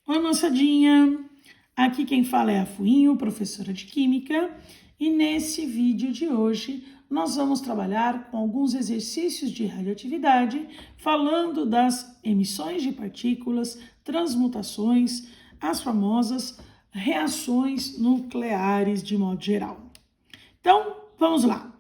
Oi, moçadinha! Aqui quem fala é a Fuinho, professora de Química, e nesse vídeo de hoje nós vamos trabalhar com alguns exercícios de radioatividade, falando das emissões de partículas, transmutações, as famosas reações nucleares de modo geral. Então, vamos lá!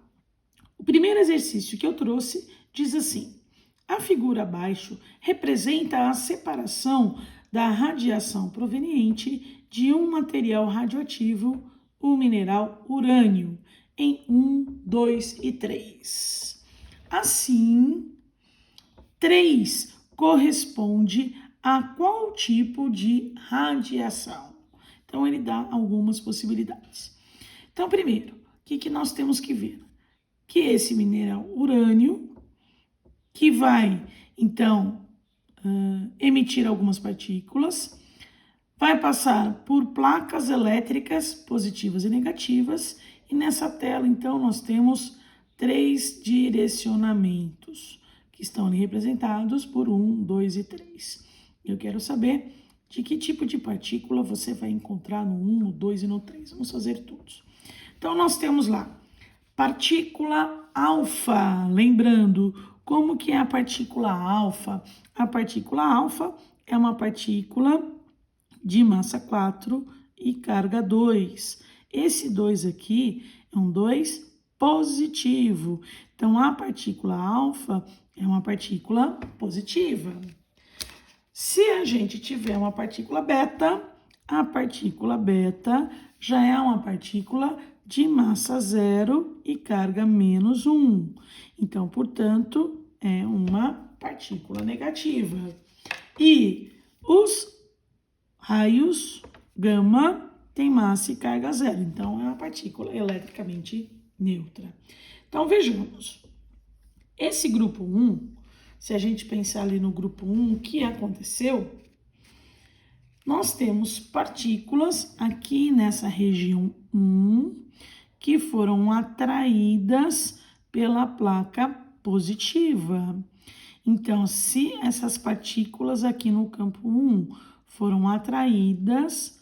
O primeiro exercício que eu trouxe diz assim: a figura abaixo representa a separação da radiação proveniente de um material radioativo, o mineral urânio, em 1, 2 e 3. Assim, 3 corresponde a qual tipo de radiação? Então, ele dá algumas possibilidades. Então, primeiro, o que nós temos que ver? Que esse mineral urânio, que vai, então, emitir algumas partículas, vai passar por placas elétricas positivas e negativas, e nessa tela, então, nós temos 3 direcionamentos, que estão ali representados por 1, 2 e 3. Eu quero saber de que tipo de partícula você vai encontrar no 1, no 2 e no 3. Vamos fazer todos. Então, nós temos lá partícula alfa. Lembrando, como que é a partícula alfa? A partícula alfa é uma partícula de massa 4 e carga 2. Esse 2 aqui é um 2 positivo. Então, a partícula alfa é uma partícula positiva. Se a gente tiver uma partícula beta, a partícula beta já é uma partícula de massa 0 e carga menos 1. Então, portanto, é uma partícula negativa. E os raios gama têm massa e carga 0. Então, é uma partícula eletricamente neutra. Então, vejamos. Esse grupo 1, se a gente pensar ali no grupo 1, o que aconteceu? Nós temos partículas aqui nessa região 1 que foram atraídas pela placa positiva. Então, se essas partículas aqui no campo 1 foram atraídas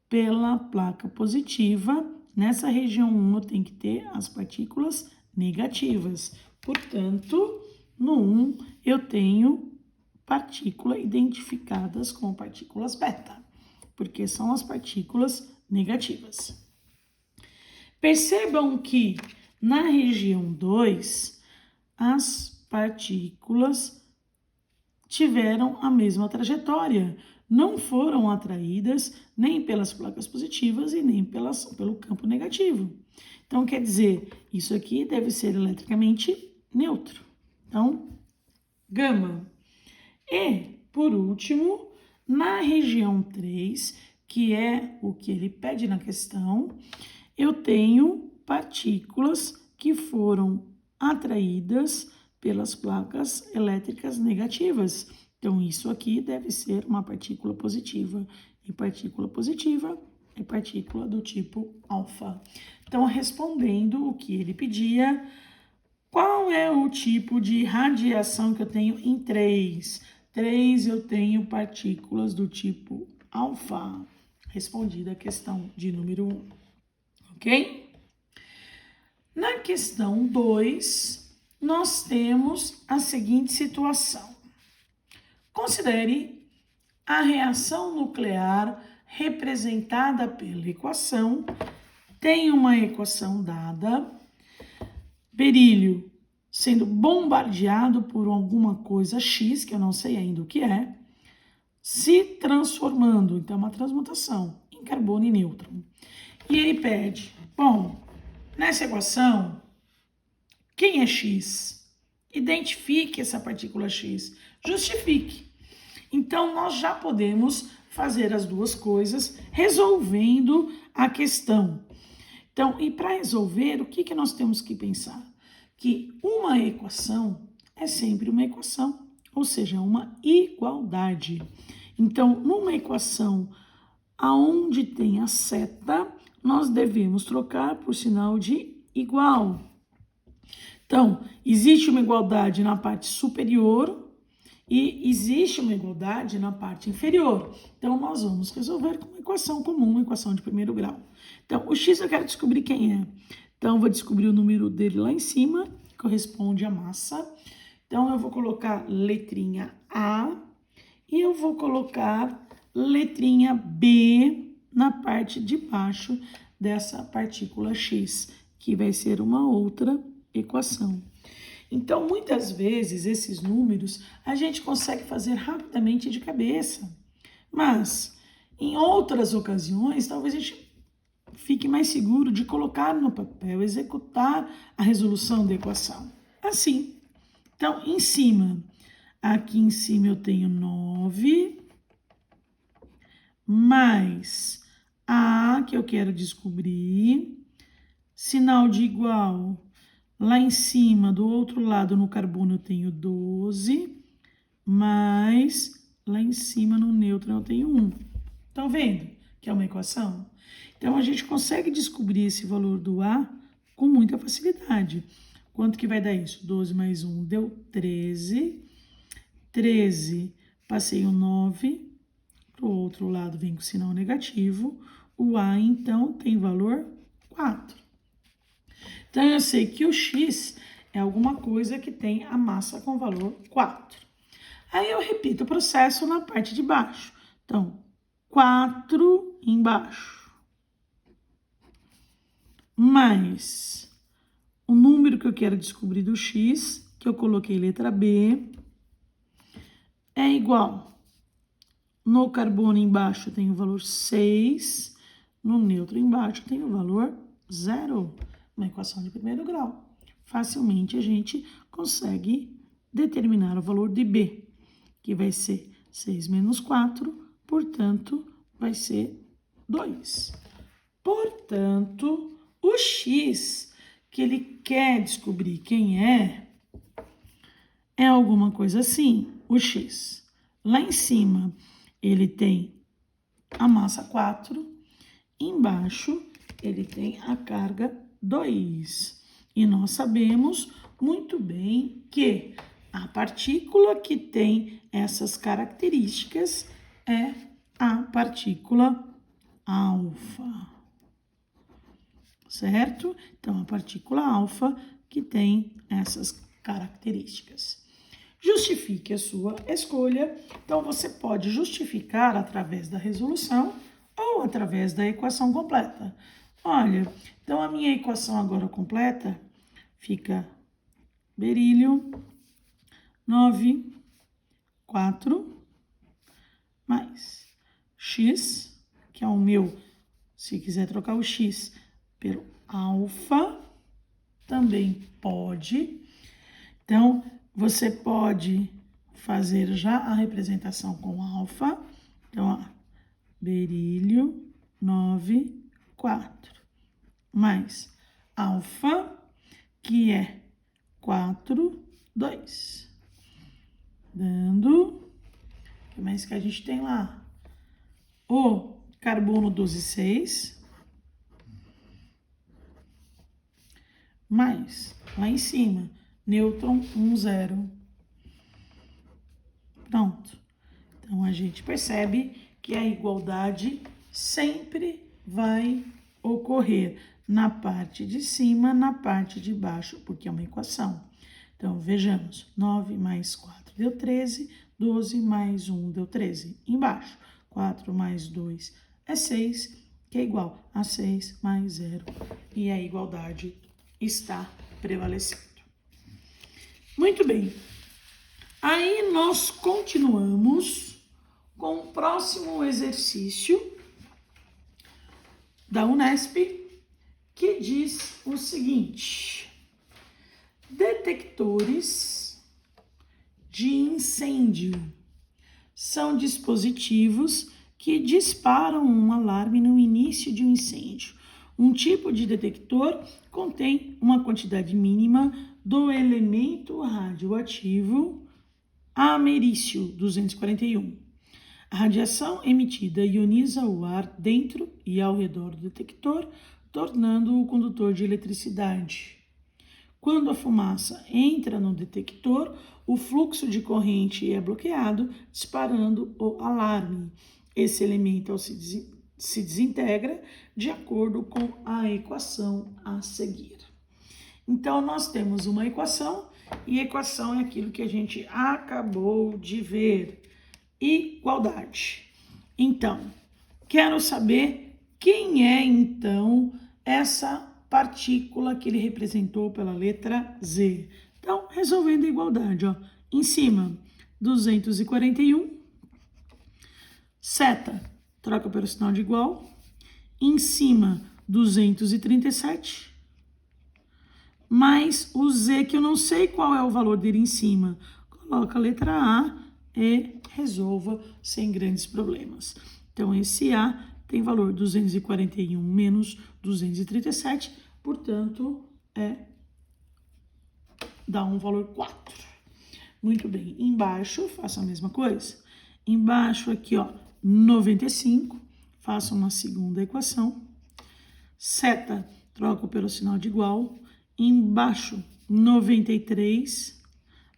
pela placa positiva, nessa região 1 eu tenho que ter as partículas negativas. Portanto, no 1 eu tenho partículas identificadas com partículas beta, porque são as partículas negativas. Percebam que na região 2, as partículas tiveram a mesma trajetória, não foram atraídas nem pelas placas positivas e nem pelo campo negativo. Então, quer dizer, isso aqui deve ser eletricamente neutro. Então, gama. E, por último, na região 3, que é o que ele pede na questão, eu tenho partículas que foram atraídas pelas placas elétricas negativas. Então, isso aqui deve ser uma partícula positiva. E partícula positiva é partícula do tipo alfa. Então, respondendo o que ele pedia, qual é o tipo de radiação que eu tenho em 3? 3 eu tenho partículas do tipo alfa. Respondida a questão de número 1. Ok? Na questão 2, nós temos a seguinte situação. Considere a reação nuclear representada pela equação. Tem uma equação dada. Berílio sendo bombardeado por alguma coisa X, que eu não sei ainda o que é, se transformando, então uma transmutação, em carbono e nêutron. E ele pede, bom, nessa equação, quem é X? Identifique essa partícula X, justifique. Então, nós já podemos fazer as duas coisas resolvendo a questão. Então, e para resolver, o que nós temos que pensar? Que uma equação é sempre uma equação, ou seja, uma igualdade. Então, numa equação aonde tem a seta, nós devemos trocar por sinal de igual. Então, existe uma igualdade na parte superior E existe uma igualdade na parte inferior. Então, nós vamos resolver com uma equação comum, uma equação de primeiro grau. Então, o x eu quero descobrir quem é. Então, eu vou descobrir o número dele lá em cima, que corresponde à massa. Então, eu vou colocar letrinha A e eu vou colocar letrinha B na parte de baixo dessa partícula x, que vai ser uma outra equação. Então, muitas vezes, esses números a gente consegue fazer rapidamente de cabeça, mas em outras ocasiões, talvez a gente fique mais seguro de colocar no papel, executar a resolução da equação. Assim, então, em cima, aqui em cima eu tenho 9, mais A, que eu quero descobrir, sinal de igual. Lá em cima, do outro lado, no carbono, eu tenho 12, mais lá em cima, no nêutron, eu tenho 1. Estão vendo que é uma equação? Então, a gente consegue descobrir esse valor do A com muita facilidade. Quanto que vai dar isso? 12 mais 1 deu 13. 13, passei o 9, para o outro lado vem com sinal negativo. O A, então, tem valor 4. Então, eu sei que o x é alguma coisa que tem a massa com valor 4. Aí, eu repito o processo na parte de baixo. Então, 4 embaixo. Mais o número que eu quero descobrir do x, que eu coloquei letra B, é igual. No carbono embaixo tem o valor 6, no nêutron embaixo tem o valor 0. Uma equação de primeiro grau. Facilmente a gente consegue determinar o valor de B, que vai ser 6 menos 4, portanto, vai ser 2. Portanto, o x que ele quer descobrir quem é alguma coisa assim, o x. Lá em cima, ele tem a massa 4, embaixo, ele tem a carga 2. E nós sabemos muito bem que a partícula que tem essas características é a partícula alfa. Certo? Então, a partícula alfa que tem essas características. Justifique a sua escolha. Então, você pode justificar através da resolução ou através da equação completa. Olha, então a minha equação agora completa fica berílio 9, 4, mais x, que é o meu, se quiser trocar o x pelo alfa, também pode. Então, você pode fazer já a representação com alfa. Então, ó, berílio 9, 4, mais alfa, que é 4, 2. Dando, o que mais que a gente tem lá? O carbono 12, 6. Mais, lá em cima, nêutron 1, 0. Pronto. Então, a gente percebe que a igualdade sempre vai ocorrer na parte de cima, na parte de baixo, porque é uma equação. Então, vejamos, 9 mais 4 deu 13, 12 mais 1 deu 13. Embaixo, 4 mais 2 é 6, que é igual a 6 mais 0. E a igualdade está prevalecendo. Muito bem. Aí nós continuamos com o próximo exercício da Unesp, que diz o seguinte: detectores de incêndio são dispositivos que disparam um alarme no início de um incêndio. Um tipo de detector contém uma quantidade mínima do elemento radioativo americio 241. A radiação emitida ioniza o ar dentro e ao redor do detector, tornando-o condutor de eletricidade. Quando a fumaça entra no detector, o fluxo de corrente é bloqueado, disparando o alarme. Esse elemento, ao se desintegra de acordo com a equação a seguir. Então, nós temos uma equação, e equação é aquilo que a gente acabou de ver. Igualdade. Então, quero saber quem é, então, essa partícula que ele representou pela letra Z. Então, resolvendo a igualdade, ó. Em cima, 241. Seta, troca pelo sinal de igual. Em cima, 237. Mais o Z, que eu não sei qual é o valor dele em cima. Coloca a letra A e resolva sem grandes problemas. Então, esse A tem valor 241 menos 237, portanto, dá um valor 4. Muito bem. Embaixo, faço a mesma coisa. Embaixo aqui, ó, 95. Faço uma segunda equação. Seta, troco pelo sinal de igual. Embaixo, 93,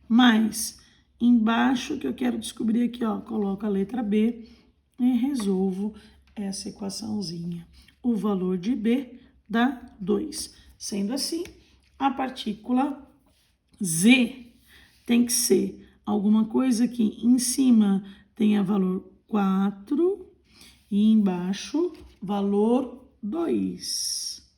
mais embaixo, que eu quero descobrir aqui, ó, coloco a letra B e resolvo essa equaçãozinha. O valor de B dá 2. Sendo assim, a partícula Z tem que ser alguma coisa que em cima tenha valor 4 e embaixo valor 2.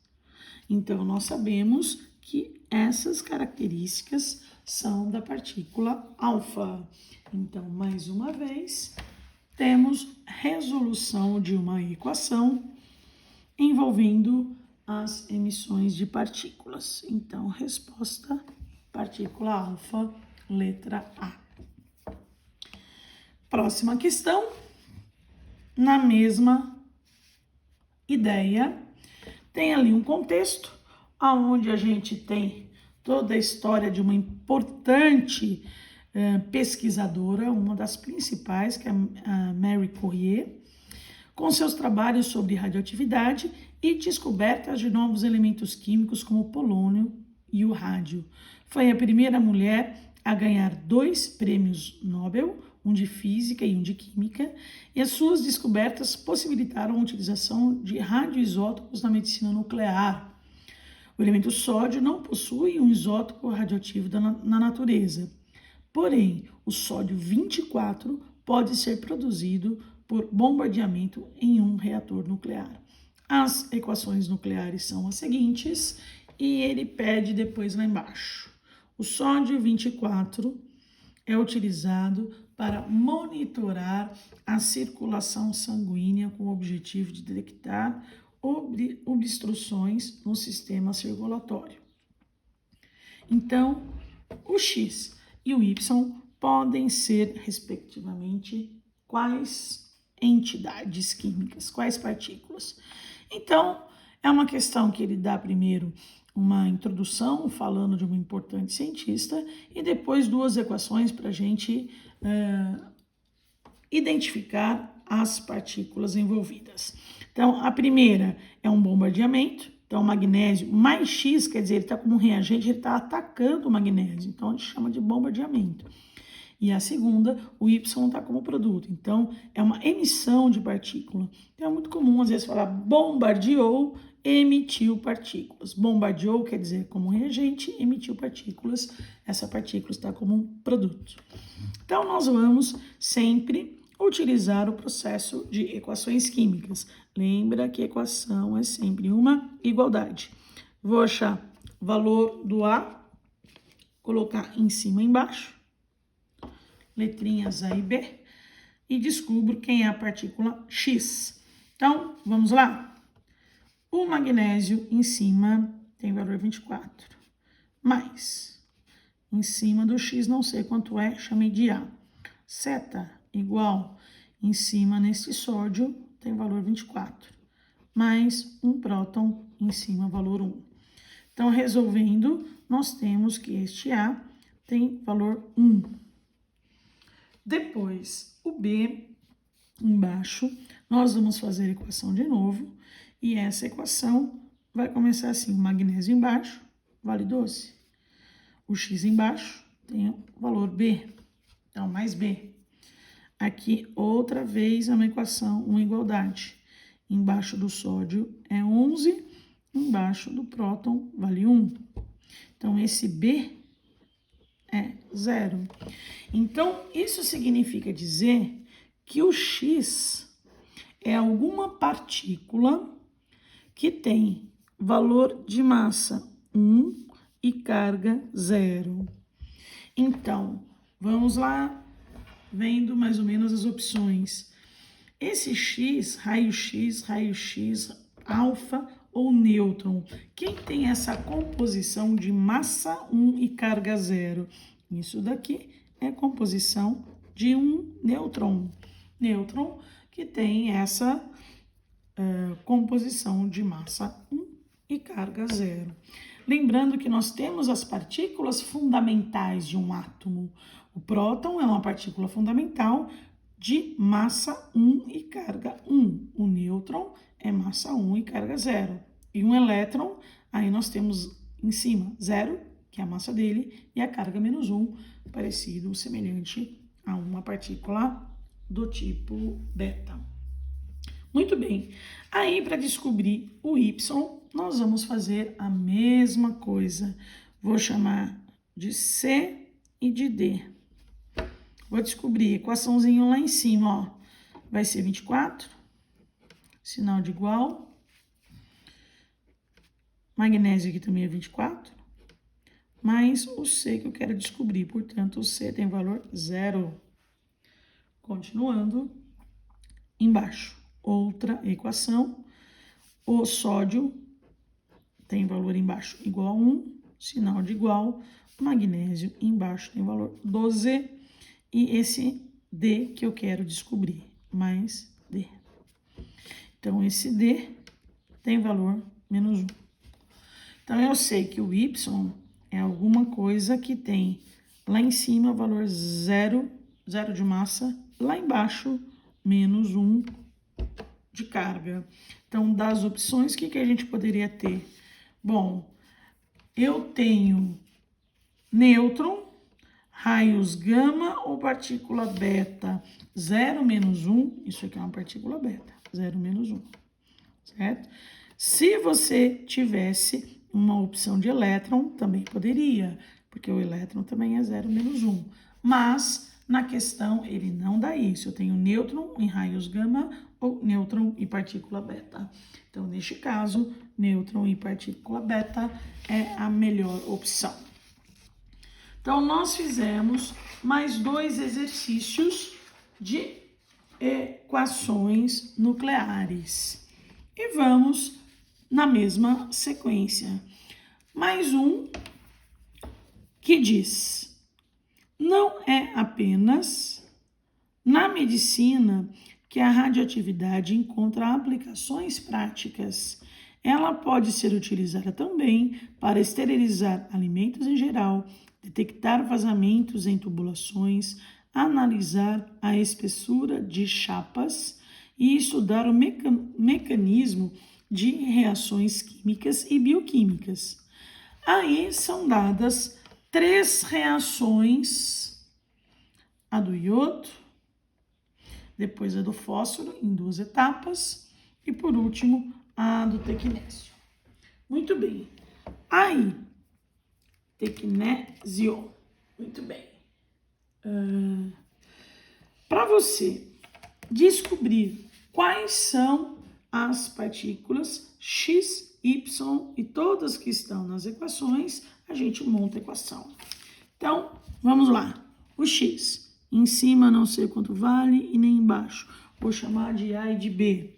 Então, nós sabemos que essas características são da partícula alfa. Então, mais uma vez, temos resolução de uma equação envolvendo as emissões de partículas. Então, resposta, partícula alfa, letra A. Próxima questão, na mesma ideia, tem ali um contexto onde a gente tem toda a história de uma importante pesquisadora, uma das principais, que é a Marie Curie, com seus trabalhos sobre radioatividade e descobertas de novos elementos químicos como o polônio e o rádio. Foi a primeira mulher a ganhar 2 prêmios Nobel, um de física e um de química, e as suas descobertas possibilitaram a utilização de radioisótopos na medicina nuclear. O elemento sódio não possui um isótopo radioativo na natureza. Porém, o sódio 24 pode ser produzido por bombardeamento em um reator nuclear. As equações nucleares são as seguintes, e ele pede depois lá embaixo. O sódio 24 é utilizado para monitorar a circulação sanguínea com o objetivo de detectar obstruções no sistema circulatório. Então, o X e o Y podem ser, respectivamente, quais entidades químicas, quais partículas. Então, é uma questão que ele dá primeiro uma introdução, falando de uma importante cientista, e depois 2 equações para a gente identificar as partículas envolvidas. Então, a primeira é um bombardeamento. Então, o magnésio mais X, quer dizer, ele está como um reagente, ele está atacando o magnésio. Então, a gente chama de bombardeamento. E a segunda, o Y está como produto. Então, é uma emissão de partícula. Então, é muito comum, às vezes, falar bombardeou, emitiu partículas. Bombardeou quer dizer como reagente, emitiu partículas. Essa partícula está como um produto. Então, nós vamos sempre utilizar o processo de equações químicas. Lembra que equação é sempre uma igualdade. Vou achar o valor do A, colocar em cima e embaixo, letrinhas A e B, e descubro quem é a partícula X. Então, vamos lá? O magnésio em cima tem valor 24, mais em cima do X, não sei quanto é, chamei de A. Seta igual em cima nesse sódio tem valor 24, mais um próton em cima, valor 1. Então, resolvendo, nós temos que este A tem valor 1. Depois, o B embaixo, nós vamos fazer a equação de novo, e essa equação vai começar assim, o magnésio embaixo, vale 12, o x embaixo tem o valor b, então mais b. Aqui, outra vez, uma equação, uma igualdade. Embaixo do sódio é 11, embaixo do próton vale 1. Então, esse b é 0. Então, isso significa dizer que o x é alguma partícula que tem valor de massa 1 e carga 0. Então, vamos lá, vendo mais ou menos as opções. Esse x, raio-x, alfa ou nêutron, quem tem essa composição de massa 1 e carga 0? Isso daqui é composição de um nêutron. Nêutron que tem essa composição de massa 1 e carga 0. Lembrando que nós temos as partículas fundamentais de um átomo. O próton é uma partícula fundamental de massa 1 e carga 1. O nêutron é massa 1 e carga 0. E um elétron, aí nós temos em cima 0, que é a massa dele, e a carga menos 1, parecido, semelhante a uma partícula do tipo beta. Muito bem. Aí, para descobrir o Y, nós vamos fazer a mesma coisa. Vou chamar de C e de D. Vou descobrir equaçãozinho lá em cima, ó. Vai ser 24, sinal de igual. Magnésio aqui também é 24, mais o C que eu quero descobrir. Portanto, o C tem valor 0. Continuando, embaixo, outra equação. O sódio tem valor embaixo igual a 1, sinal de igual. O magnésio embaixo tem valor 12. E esse D que eu quero descobrir, mais D. Então, esse D tem valor menos 1. Então, eu sei que o Y é alguma coisa que tem lá em cima valor 0, 0 de massa, lá embaixo menos 1 de carga. Então, das opções, o que a gente poderia ter? Bom, eu tenho nêutron, raios gama ou partícula beta, 0 menos 1, isso aqui é uma partícula beta, 0 menos 1, certo? Se você tivesse uma opção de elétron, também poderia, porque o elétron também é 0 menos 1, mas na questão ele não dá isso, eu tenho nêutron em raios gama ou nêutron e partícula beta. Então, neste caso, nêutron e partícula beta é a melhor opção. Então, nós fizemos mais 2 exercícios de equações nucleares. E vamos na mesma sequência. Mais um que diz: não é apenas na medicina que a radioatividade encontra aplicações práticas. Ela pode ser utilizada também para esterilizar alimentos em geral, detectar vazamentos em tubulações, analisar a espessura de chapas e estudar o mecanismo de reações químicas e bioquímicas. Aí são dadas 3 reações: a do iodo, depois a do fósforo, em 2 etapas, e por último, a do tecnésio. Muito bem. Aí, tecnésio. Muito bem. Para você descobrir quais são as partículas X, Y e todas que estão nas equações, a gente monta a equação. Então, vamos lá. O X, em cima não sei quanto vale e nem embaixo. Vou chamar de A e de B.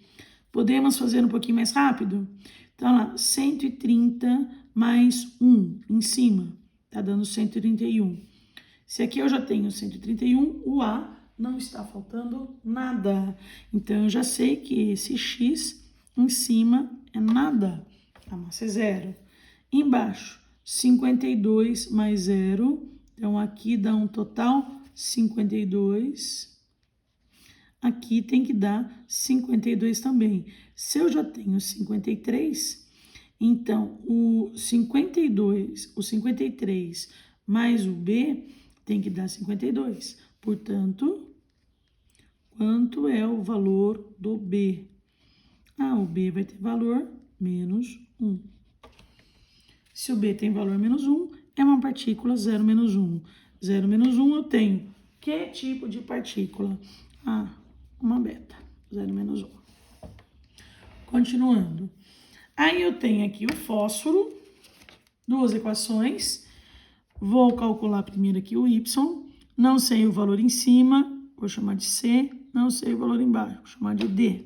Podemos fazer um pouquinho mais rápido? Então, lá, 130 mais 1 em cima, tá dando 131. Se aqui eu já tenho 131, o A não está faltando nada. Então, eu já sei que esse X em cima é nada. A massa é 0. Embaixo, 52 mais 0. Então, aqui dá um total 52. Aqui tem que dar 52 também. Se eu já tenho 53, então o 53 mais o B tem que dar 52. Portanto, quanto é o valor do B? O B vai ter valor menos 1. Se o B tem valor menos 1, é uma partícula 0 menos 1. 0 menos 1 eu tenho que tipo de partícula? Uma beta. 0 menos 1. Continuando. Aí eu tenho aqui o fósforo, duas equações. Vou calcular primeiro aqui o Y. Não sei o valor em cima, vou chamar de C. Não sei o valor embaixo, vou chamar de D.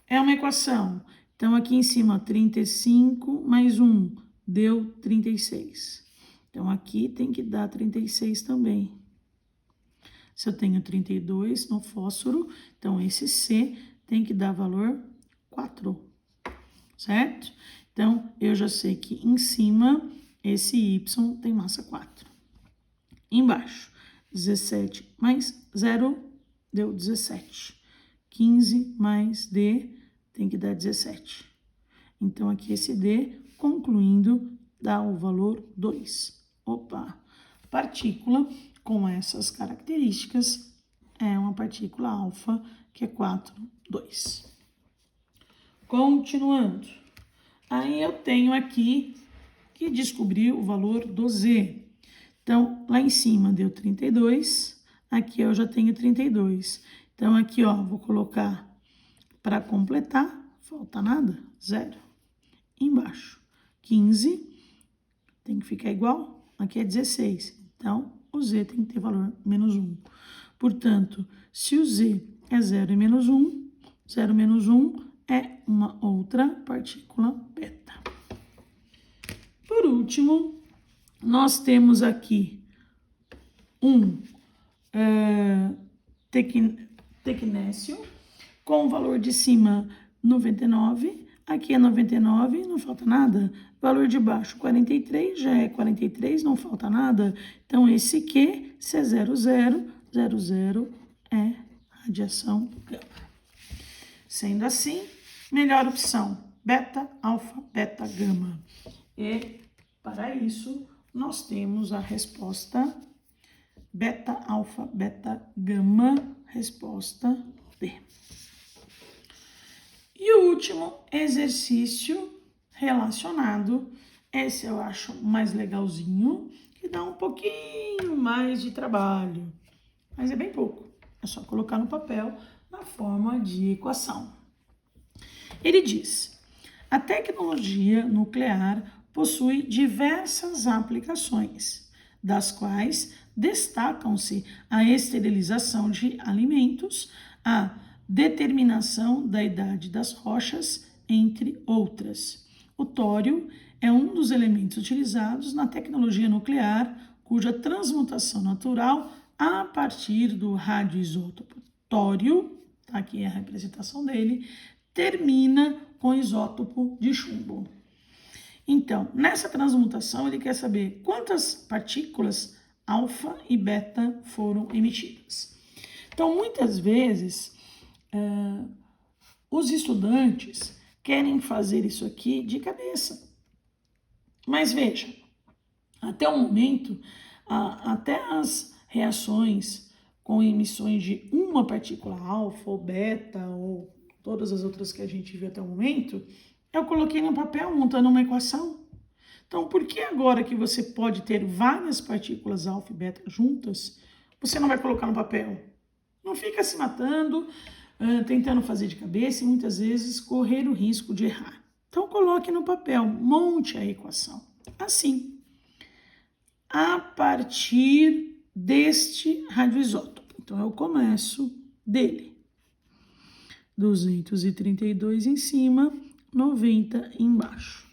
É uma equação. Então, aqui em cima, 35 mais 1 deu 36. Então, aqui tem que dar 36 também. Se eu tenho 32 no fósforo, então esse C tem que dar valor 4, certo? Então, eu já sei que em cima, esse Y tem massa 4. Embaixo, 17 mais 0 deu 17. 15 mais D tem que dar 17. Então, aqui esse D, concluindo, dá o valor 2. Partícula com essas características é uma partícula alfa, que é 4, 2. Continuando. Aí eu tenho aqui que descobrir o valor do Z. Então, lá em cima deu 32, aqui eu já tenho 32. Então, aqui, vou colocar para completar, falta nada, 0. Embaixo, 15, tem que ficar igual, aqui é 16. Então, o Z tem que ter valor menos 1. Portanto, se o Z é 0 e menos 1, 0 menos 1 é uma outra partícula beta. Por último, nós temos aqui um tecnésio, com o valor de cima 99, aqui é 99, não falta nada. Valor de baixo 43, já é 43, não falta nada. Então, esse Q, se é 00, 00 é radiação gama. Sendo assim, melhor opção, beta, alfa, beta, gama. E, para isso, nós temos a resposta beta, alfa, beta, gama, resposta D. E o último exercício relacionado, esse eu acho mais legalzinho, que dá um pouquinho mais de trabalho, mas é bem pouco. É só colocar no papel na forma de equação. Ele diz: a tecnologia nuclear possui diversas aplicações, das quais destacam-se a esterilização de alimentos, a determinação da idade das rochas, entre outras. O tório é um dos elementos utilizados na tecnologia nuclear, cuja transmutação natural a partir do radioisótopo tório, tá aqui é a representação dele, termina com isótopo de chumbo. Então, nessa transmutação, ele quer saber quantas partículas alfa e beta foram emitidas. Então, muitas vezes, os estudantes querem fazer isso aqui de cabeça. Mas veja, até o momento, até as reações com emissões de uma partícula alfa ou beta ou todas as outras que a gente viu até o momento, eu coloquei no papel montando uma equação. Então, por que agora que você pode ter várias partículas alfa e beta juntas, você não vai colocar no papel? Não fica se matando, tentando fazer de cabeça e muitas vezes correr o risco de errar. Então, coloque no papel, monte a equação. Assim, a partir deste radioisótopo. Então, eu começo dele. 232 em cima, 90 embaixo.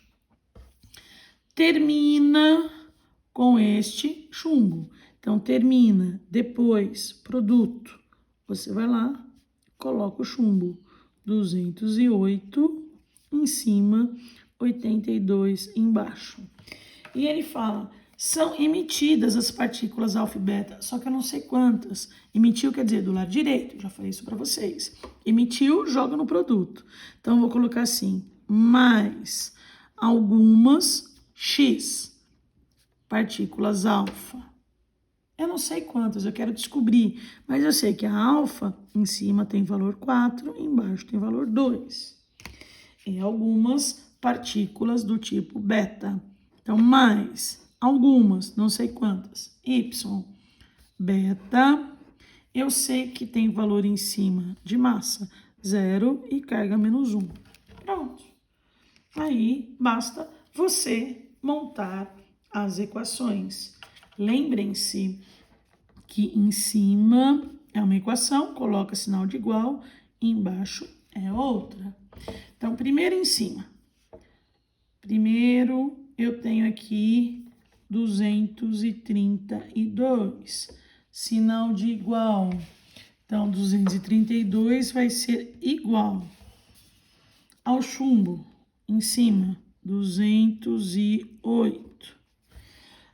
Termina com este chumbo. Então, termina, depois, produto. Você vai lá, coloca o chumbo. 208 em cima, 82 embaixo. E ele fala, são emitidas as partículas alfa e beta, só que eu não sei quantas. Emitiu quer dizer do lado direito, já falei isso para vocês. Emitiu, joga no produto. Então, eu vou colocar assim, mais algumas X. partículas alfa. Eu não sei quantas, eu quero descobrir, mas eu sei que a alfa em cima tem valor 4, embaixo tem valor 2. E algumas partículas do tipo beta. Então, mais algumas, não sei quantas, y, beta, eu sei que tem valor em cima de massa 0 e carga menos 1. Pronto. Aí, basta você montar as equações. Lembrem-se que em cima é uma equação, coloca sinal de igual, e embaixo é outra. Então, primeiro em cima. Primeiro, eu tenho aqui 232, sinal de igual. Então, 232 vai ser igual ao chumbo, em cima, 208.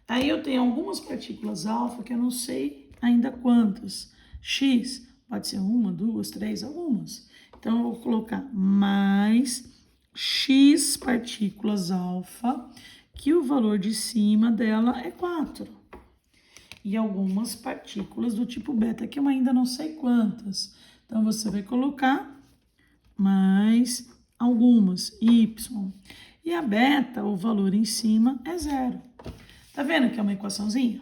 Aí eu tenho algumas partículas alfa que eu não sei ainda quantas. X, pode ser uma, duas, três, algumas. Então, eu vou colocar mais X partículas alfa, que o valor de cima dela é 4. E algumas partículas do tipo beta, que eu ainda não sei quantas. Então, você vai colocar mais algumas, Y. E a beta, o valor em cima é 0. Tá vendo que é uma equaçãozinha?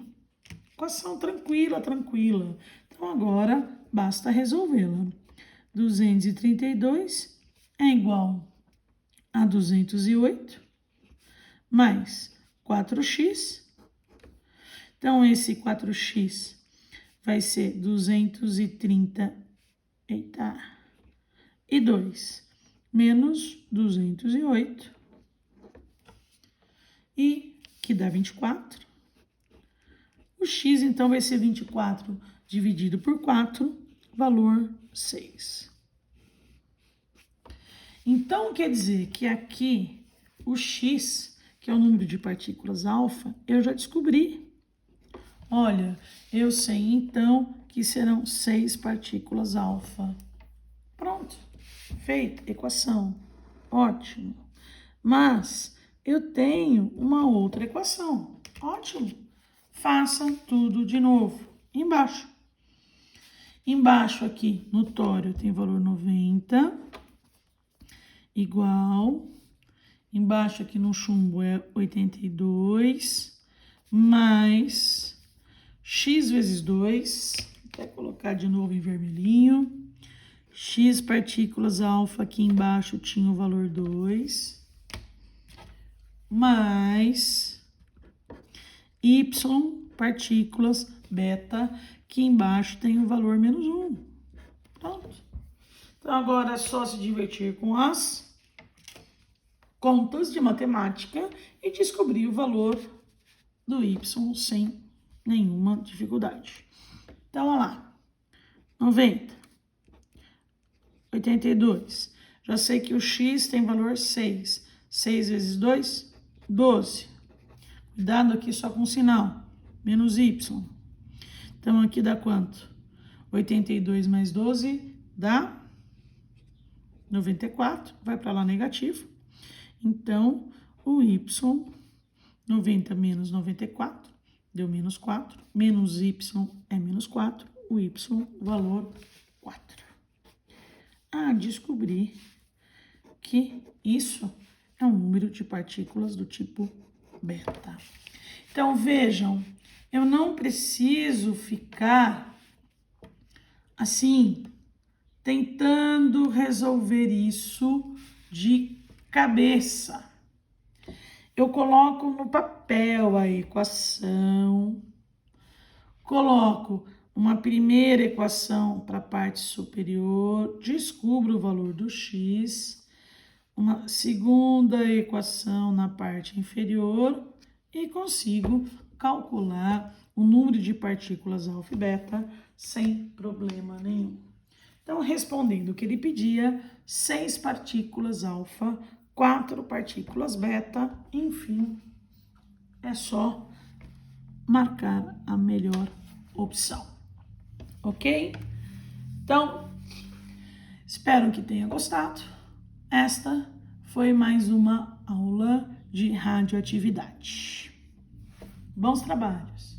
Equação tranquila, tranquila. Então, agora, basta resolvê-la. 232 é igual a 208, mais 4x. Então, esse 4x vai ser 232 menos 208, e que dá 24. O x, então, vai ser 24 dividido por 4, valor 6. Então, quer dizer que aqui o x, que é o número de partículas alfa, eu já descobri. Olha, eu sei então que serão 6 partículas alfa. Pronto, feita, equação. Ótimo. Mas eu tenho uma outra equação. Ótimo. Faça tudo de novo. Embaixo. Embaixo aqui no tório tem valor 90, igual. Embaixo aqui no chumbo é 82, mais x vezes 2, vou colocar de novo em vermelhinho. X partículas alfa aqui embaixo tinha o valor 2, mais y partículas beta, que embaixo tem o valor menos 1. Pronto. Então, agora é só se divertir com as contas de matemática e descobrir o valor do y sem nenhuma dificuldade. Então, olha lá. 90. 82. Já sei que o x tem valor 6. 6 vezes 2, 12. Cuidado aqui só com o sinal. Menos y. Então, aqui dá quanto? 82 mais 12 dá 94. Vai para lá negativo. Então, o y, 90 menos 94, deu menos 4. Menos y é menos 4. O y, valor 4. Ah, descobri que isso é um número de partículas do tipo beta. Então, vejam, eu não preciso ficar assim, tentando resolver isso de cabeça. Eu coloco no papel a equação, coloco uma primeira equação para a parte superior, descubro o valor do x, uma segunda equação na parte inferior e consigo calcular o número de partículas alfa e beta sem problema nenhum. Então, respondendo o que ele pedia, 6 partículas alfa, 4 partículas beta, enfim, é só marcar a melhor opção. Ok? Então, espero que tenha gostado. Esta foi mais uma aula de radioatividade. Bons trabalhos!